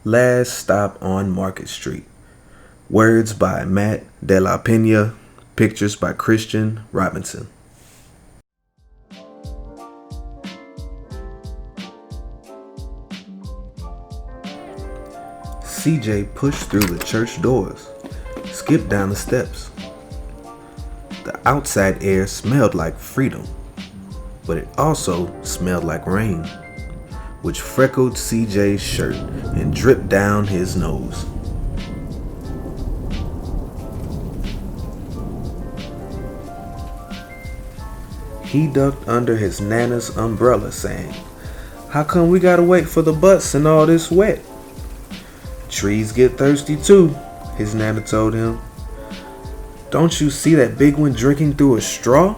Last Stop on Market Street. Words by Matt de la Peña. Pictures by Christian Robinson. CJ pushed through the church doors, skipped down the steps. The outside air smelled like freedom, but it also smelled like rain, which freckled CJ's shirt and dripped down his nose. He ducked under his Nana's umbrella, saying, "How come we gotta wait for the bus and all this wet?" "Trees get thirsty too," his Nana told him. "Don't you see that big one drinking through a straw?"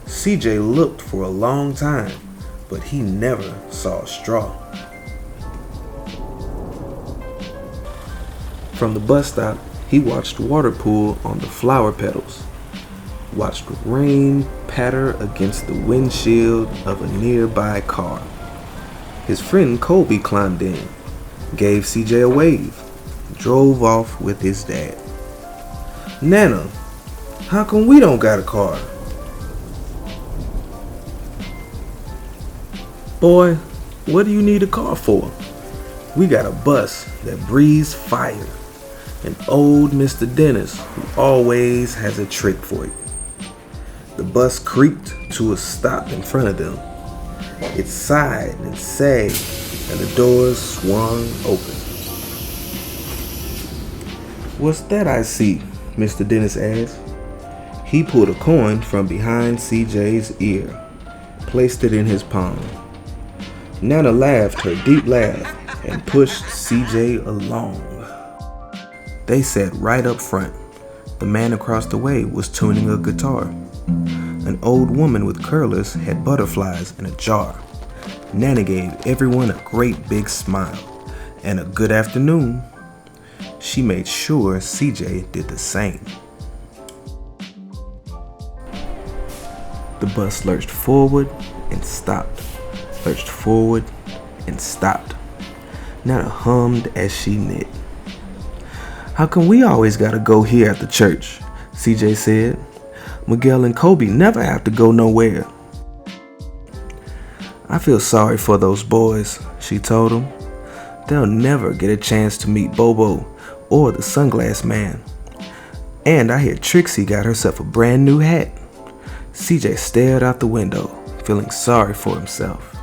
CJ looked for a long time, but he never saw a straw. From the bus stop, he watched water pool on the flower petals, watched rain patter against the windshield of a nearby car. His friend Colby climbed in, gave CJ a wave, drove off with his dad. "Nana, how come we don't got a car?" "Boy, what do you need a car for? We got a bus that breathes fire, and old Mr. Dennis who always has a trick for you." The bus creaked to a stop in front of them. It sighed and sagged, and the doors swung open. "What's that I see?" Mr. Dennis asked. He pulled a coin from behind CJ's ear, placed it in his palm. Nana laughed her deep laugh and pushed CJ along. They sat right up front. The man across the way was tuning a guitar. An old woman with curlers had butterflies in a jar. Nana gave everyone a great big smile and a good afternoon. She made sure CJ did the same. The bus lurched forward and stopped, lurched forward and stopped. Nana hummed as she knit. "How come we always gotta go here at the church?" CJ said. "Miguel and Kobe never have to go nowhere." "I feel sorry for those boys," she told him. "They'll never get a chance to meet Bobo or the sunglass man. And I hear Trixie got herself a brand new hat." CJ stared out the window, feeling sorry for himself.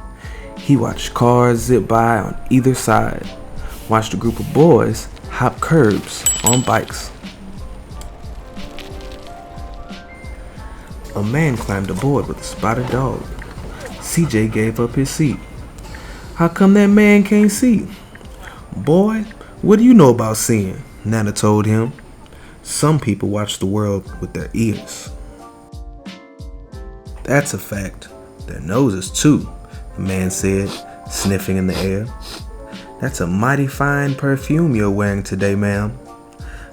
He watched cars zip by on either side, watched a group of boys hop curbs on bikes. A man climbed aboard with a spotted dog. CJ gave up his seat. "How come that man can't see?" "Boy, what do you know about seeing?" Nana told him. "Some people watch the world with their ears." "That's a fact. Their noses too," the man said, sniffing in the air. "That's a mighty fine perfume you're wearing today, ma'am."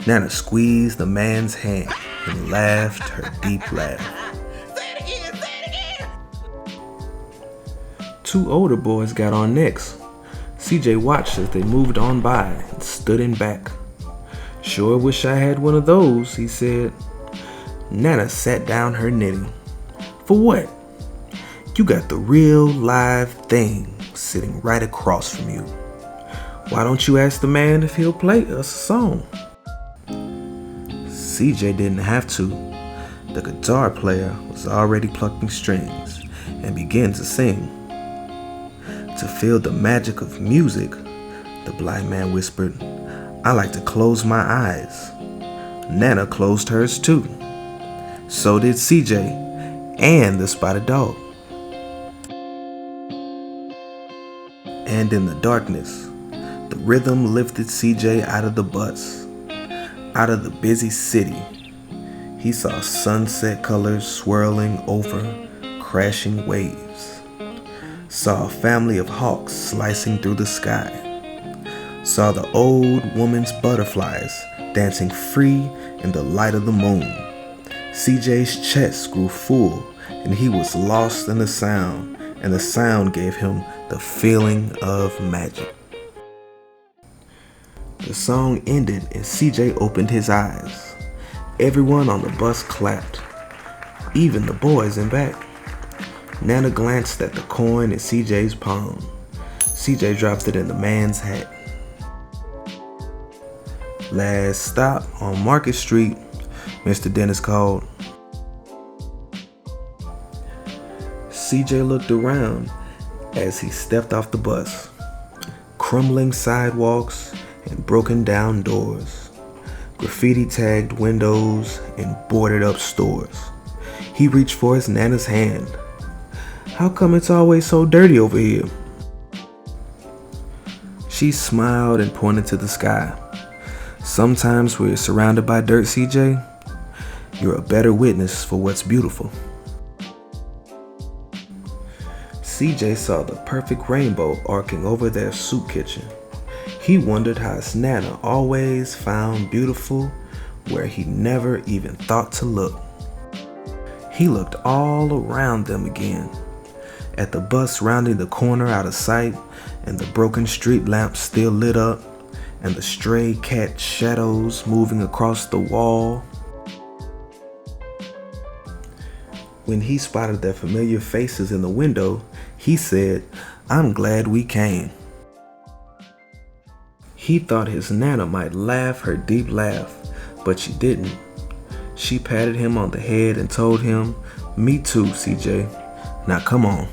Nana squeezed the man's hand and laughed her deep laugh. Two older boys got on next. CJ watched as they moved on by and stood in back. "Sure wish I had one of those," he said. Nana sat down her knitting. "For what?" "You got the real live thing sitting right across from you. Why don't you ask the man if he'll play us a song?" CJ didn't have to. The guitar player was already plucking strings and began to sing. "To feel the magic of music," the blind man whispered, "I like to close my eyes." Nana closed hers too. So did CJ and the spotted dog. And in the darkness, the rhythm lifted CJ out of the bus, out of the busy city. He saw sunset colors swirling over crashing waves. Saw a family of hawks slicing through the sky. Saw the old woman's butterflies dancing free in the light of the moon. CJ's chest grew full and he was lost in the sound, and the sound gave him the feeling of magic. The song ended and CJ opened his eyes. Everyone on the bus clapped, even the boys in back. Nana glanced at the coin in CJ's palm. CJ dropped it in the man's hat. Last stop on Market Street, Mr. Dennis called. CJ looked around as he stepped off the bus. Crumbling sidewalks and broken down doors, graffiti tagged windows and boarded up stores. He reached for his Nana's hand. How come it's always so dirty over here? She smiled and pointed to the sky. Sometimes when you're surrounded by dirt, CJ, you're a better witness for what's beautiful. CJ saw the perfect rainbow arcing over their soup kitchen. He wondered how his Nana always found beautiful where he never even thought to look. He looked all around them again, at the bus rounding the corner out of sight, and the broken street lamps still lit up, and the stray cat shadows moving across the wall. When he spotted their familiar faces in the window, he said, "I'm glad we came." He thought his Nana might laugh her deep laugh, but she didn't. She patted him on the head and told him, "Me too, CJ. Now come on."